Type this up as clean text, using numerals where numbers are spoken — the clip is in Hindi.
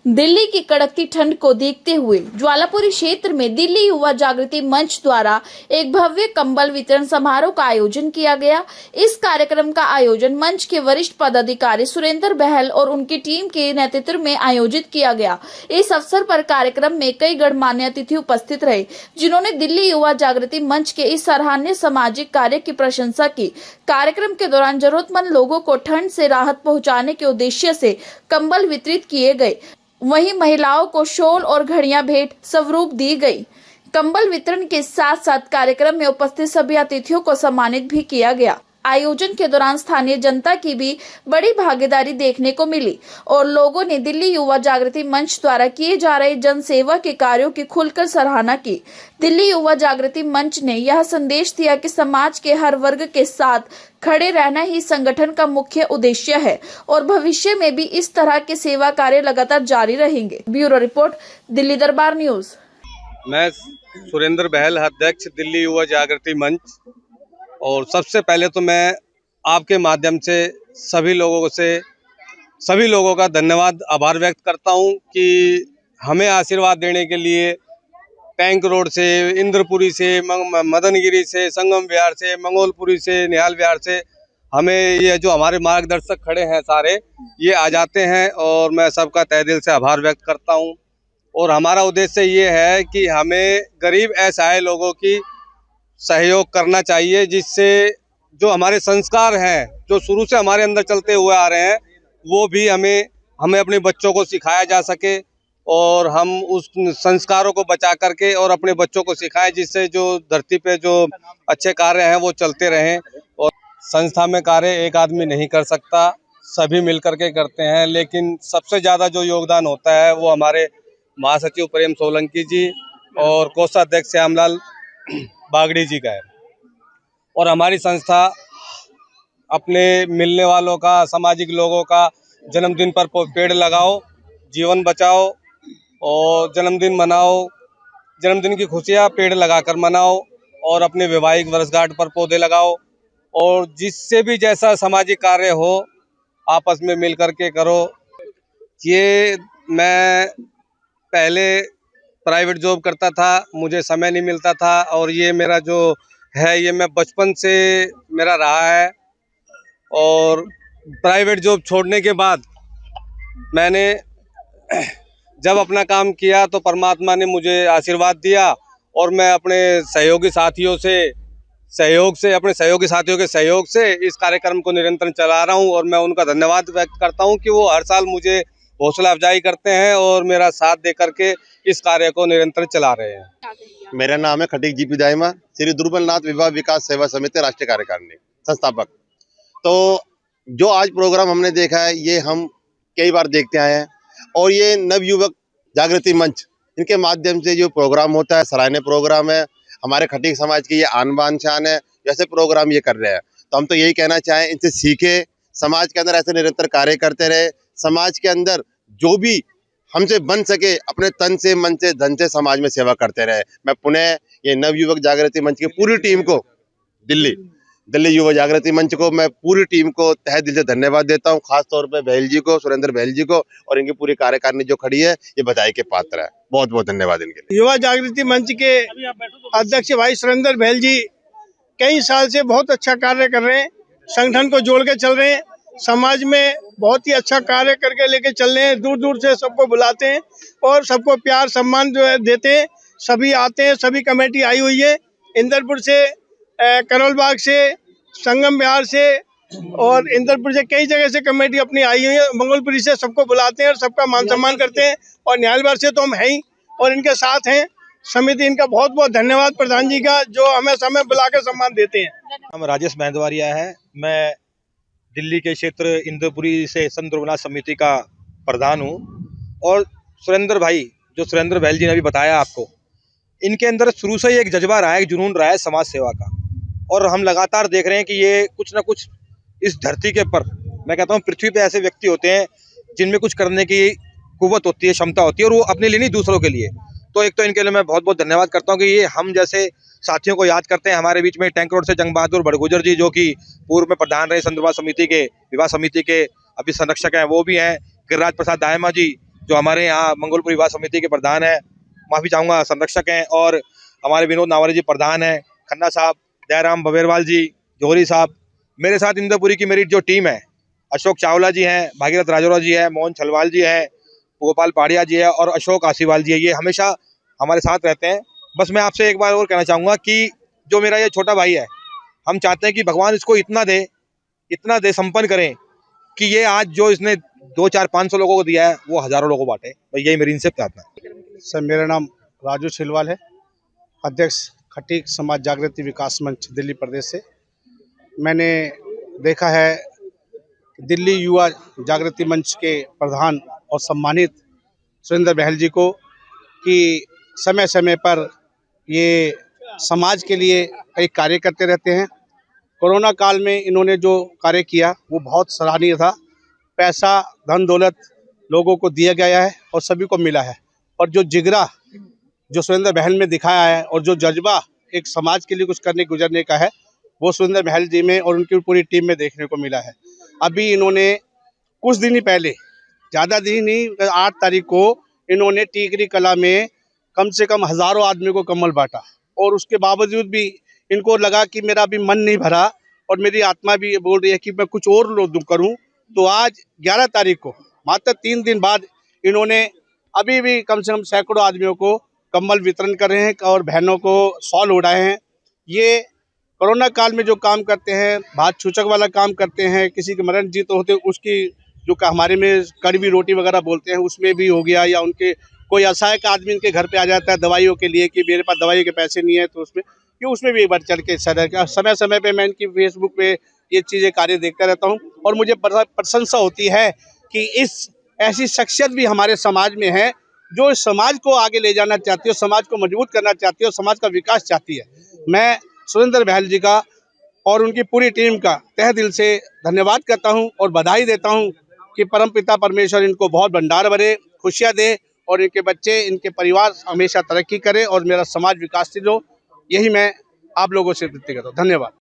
दिल्ली की कड़कती ठंड को देखते हुए ज्वालापुरी क्षेत्र में दिल्ली युवा जागृति मंच द्वारा एक भव्य कंबल वितरण समारोह का आयोजन किया गया। इस कार्यक्रम का आयोजन मंच के वरिष्ठ पदाधिकारी सुरेंद्र बहल और उनकी टीम के नेतृत्व में आयोजित किया गया। इस अवसर पर कार्यक्रम में कई गणमान्य अतिथि उपस्थित रहे, जिन्होंने दिल्ली युवा जागृति मंच के इस सराहनीय सामाजिक कार्य की प्रशंसा की। कार्यक्रम के दौरान जरूरतमंद लोगों को ठंड से राहत पहुंचाने के उद्देश्य से कंबल वितरित किए गए। वहीं महिलाओं को शॉल और घड़ियां भेंट स्वरूप दी गई। कंबल वितरण के साथ साथ कार्यक्रम में उपस्थित सभी अतिथियों को सम्मानित भी किया गया। आयोजन के दौरान स्थानीय जनता की भी बड़ी भागीदारी देखने को मिली और लोगों ने दिल्ली युवा जागृति मंच द्वारा किए जा रहे जन सेवा के कार्यों की खुलकर सराहना की। दिल्ली युवा जागृति मंच ने यह संदेश दिया कि समाज के हर वर्ग के साथ खड़े रहना ही संगठन का मुख्य उद्देश्य है और भविष्य में भी इस तरह के सेवा कार्य लगातार जारी रहेंगे। ब्यूरो रिपोर्ट, दिल्ली दरबार न्यूज। मैं सुरेंद्र बहल, अध्यक्ष दिल्ली युवा जागृति मंच। और सबसे पहले तो मैं आपके माध्यम से सभी लोगों का धन्यवाद, आभार व्यक्त करता हूं कि हमें आशीर्वाद देने के लिए टैंक रोड से, इंद्रपुरी से, मदनगिरी से, संगम विहार से, मंगोलपुरी से, निहाल विहार से हमें ये जो हमारे मार्गदर्शक खड़े हैं सारे, ये आ जाते हैं और मैं सबका तहे दिल से आभार व्यक्त करता हूं। और हमारा उद्देश्य ये है कि हमें गरीब असहाय लोगों की सहयोग करना चाहिए, जिससे जो हमारे संस्कार हैं, जो शुरू से हमारे अंदर चलते हुए आ रहे हैं, वो भी हमें अपने बच्चों को सिखाया जा सके और हम उस संस्कारों को बचा करके और अपने बच्चों को सिखाएं, जिससे जो धरती पे जो अच्छे कार्य हैं वो चलते रहें। और संस्था में कार्य एक आदमी नहीं कर सकता, सभी मिल करके करते हैं, लेकिन सबसे ज़्यादा जो योगदान होता है वो हमारे महासचिव प्रेम सोलंकी जी और कोषाध्यक्ष श्यामलाल बागड़ी जी का है। और हमारी संस्था अपने मिलने वालों का, सामाजिक लोगों का जन्मदिन पर पेड़ लगाओ, जीवन बचाओ और जन्मदिन मनाओ, जन्मदिन की खुशियाँ पेड़ लगाकर मनाओ और अपने वैवाहिक वर्षगांठ पर पौधे लगाओ और जिससे भी जैसा सामाजिक कार्य हो आपस में मिल करके करो। ये मैं पहले प्राइवेट जॉब करता था, मुझे समय नहीं मिलता था और ये मेरा जो है ये मैं बचपन से मेरा रहा है। और प्राइवेट जॉब छोड़ने के बाद मैंने जब अपना काम किया तो परमात्मा ने मुझे आशीर्वाद दिया और मैं अपने सहयोगी साथियों के सहयोग से इस कार्यक्रम को निरंतर चला रहा हूं और मैं उनका धन्यवाद व्यक्त करता हूं कि वो हर साल मुझे हौसला अफजाई करते हैं और मेरा साथ दे करके इस कार्य को निरंतर चला रहे हैं। मेरा नाम है खटीक जीपी दाइमा, श्री दुर्बलनाथ विवाह विकास सेवा समिति राष्ट्रीय कार्यकारिणी संस्थापक। तो जो आज प्रोग्राम हमने देखा है ये हम कई बार देखते आए हैं और ये नवयुवक जागृति मंच, इनके माध्यम से जो प्रोग्राम होता है सराहनीय प्रोग्राम है। हमारे खटीक समाज की ये आन बान शान है, जैसे प्रोग्राम ये कर रहे हैं। तो हम तो यही कहना चाहें, इनसे सीखे, समाज के अंदर ऐसे निरंतर कार्य करते रहे। समाज के अंदर जो भी हमसे बन सके अपने तन से, मन से, धन से समाज में सेवा करते रहे। मैं पुनः ये नवयुवक जागृति मंच की पूरी टीम को, दिल्ली युवा जागृति मंच को, मैं पूरी टीम को तहे दिल से धन्यवाद देता हूं। खास तौर पे बहल जी को, सुरेंद्र बहल जी को और इनकी पूरी कार्यकारिणी जो खड़ी है, ये बधाई के पात्र है। बहुत बहुत धन्यवाद इनके लिए। युवा जागृति मंच के अध्यक्ष भाई सुरेंद्र बहल जी कई साल से बहुत अच्छा कार्य कर रहे हैं, संगठन को जोड़ के चल रहे हैं, समाज में बहुत ही अच्छा कार्य करके लेके चल रहे हैं। दूर दूर से सबको बुलाते हैं और सबको प्यार सम्मान जो है देते हैं। सभी आते हैं, सभी कमेटी आई हुई है, इंदरपुर से, करोल बाग से, संगम विहार से और इंदरपुर से कई जगह से कमेटी अपनी आई हुई है। मंगोलपुरी से सबको बुलाते हैं और सबका मान सम्मान करते हैं और निहाल विहार से तो हम हैं ही और इनके साथ हैं समिति। इनका बहुत बहुत धन्यवाद प्रधान जी का, जो हमें समय बुला के सम्मान देते हैं। हम राजेश मेहदवारिया है, मैं दिल्ली के क्षेत्र इंद्रपुरी से संत ध्रुवनाथ समिति का प्रधान हूँ। और सुरेंद्र भाई, जो सुरेंद्र बहल जी ने अभी बताया आपको, इनके अंदर शुरू से ही एक जज्बा रहा है, एक जुनून रहा है समाज सेवा का और हम लगातार देख रहे हैं कि ये कुछ ना कुछ इस धरती के पर, मैं कहता हूँ पृथ्वी पे ऐसे व्यक्ति होते हैं जिनमें कुछ करने की कुव्वत होती है, क्षमता होती है और वो अपने लिए नहीं दूसरों के लिए। तो एक तो इनके लिए मैं बहुत बहुत धन्यवाद करता हूँ कि ये हम जैसे साथियों को याद करते हैं। हमारे बीच में टैंक रोड से जंग बहादुर बड़गुजर जी, जो कि पूर्व में प्रधान रहे संत समिति के, विवाह समिति के, अभी संरक्षक हैं, वो भी हैं। गिरिराज प्रसाद दायमा जी, जो हमारे यहाँ मंगोलपुर विवाह समिति के प्रधान हैं, माफ़ी चाहूँगा संरक्षक हैं, और हमारे विनोद नावरे जी प्रधान हैं, खन्ना साहब, दयाराम बबेरवाल जी, जौहरी साहब, मेरे साथ इंद्रपुरी की मेरी जो टीम है, अशोक चावला जी हैं, भागीरथ राजौरा जी हैं, मोहन छलवाल जी हैं, गोपाल पाड़िया जी है और अशोक आसीवाल जी है। ये हमेशा हमारे साथ रहते हैं। बस मैं आपसे एक बार और कहना चाहूँगा कि जो मेरा ये छोटा भाई है, हम चाहते हैं कि भगवान इसको इतना दे, संपन्न करें कि ये आज जो इसने 2-4-500 लोगों को दिया है वो हज़ारों लोगों को बांटे। तो यही मेरी इनसे प्रार्थना है। सर, मेरा नाम राजू छिलवाल है, अध्यक्ष खटीक समाज जागृति विकास मंच दिल्ली प्रदेश से। मैंने देखा है दिल्ली युवा जागृति मंच के प्रधान और सम्मानित सुरेंद्र बहल जी को कि समय समय पर ये समाज के लिए कई कार्य करते रहते हैं। कोरोना काल में इन्होंने जो कार्य किया वो बहुत सराहनीय था। पैसा, धन दौलत लोगों को दिया गया है और सभी को मिला है, और जो जिगरा जो सुरेंद्र बहल में दिखाया है और जो जज्बा एक समाज के लिए कुछ करने गुजरने का है, वो सुरेंद्र बहल जी में और उनकी पूरी टीम में देखने को मिला है। अभी इन्होंने कुछ दिन ही पहले, ज़्यादा दिन नहीं, 8 तारीख को इन्होंने टीकरी कला में कम से कम हज़ारों आदमी को कम्बल बांटा, और उसके बावजूद भी इनको लगा कि मेरा अभी मन नहीं भरा और मेरी आत्मा भी बोल रही है कि मैं कुछ और करूं। तो आज 11 तारीख को, मात्र 3 दिन बाद, इन्होंने अभी भी कम से कम सैकड़ों आदमियों को कम्बल वितरण कर रहे हैं और बहनों को शॉल उड़ाए हैं। ये कोरोना काल में जो काम करते हैं, भात छूचक वाला काम करते हैं, किसी के मरण जीत होते उसकी जो हमारे में कड़वी रोटी वगैरह बोलते हैं उसमें भी हो गया, या उनके कोई असहाय का आदमी इनके घर पे आ जाता है दवाइयों के लिए कि मेरे पास दवाई के पैसे नहीं है, तो उसमें भी एक बार चढ़ के समय समय पे मैं इनकी फेसबुक पे ये चीज़ें कार्य देखता रहता हूँ, और मुझे प्रशंसा होती है कि ऐसी शख्सियत भी हमारे समाज में है जो इस समाज को आगे ले जाना चाहती है, समाज को मजबूत करना चाहती है और समाज का विकास चाहती है। मैं सुरेंद्र बहल जी का और उनकी पूरी टीम का तहे दिल से धन्यवाद करता हूं और बधाई देता हूं कि परमपिता परमेश्वर इनको बहुत भंडार भरे, खुशियां दे, और इनके बच्चे, इनके परिवार हमेशा तरक्की करे और मेरा समाज विकासशील हो। यही मैं आप लोगों से विनती करता हूं। धन्यवाद।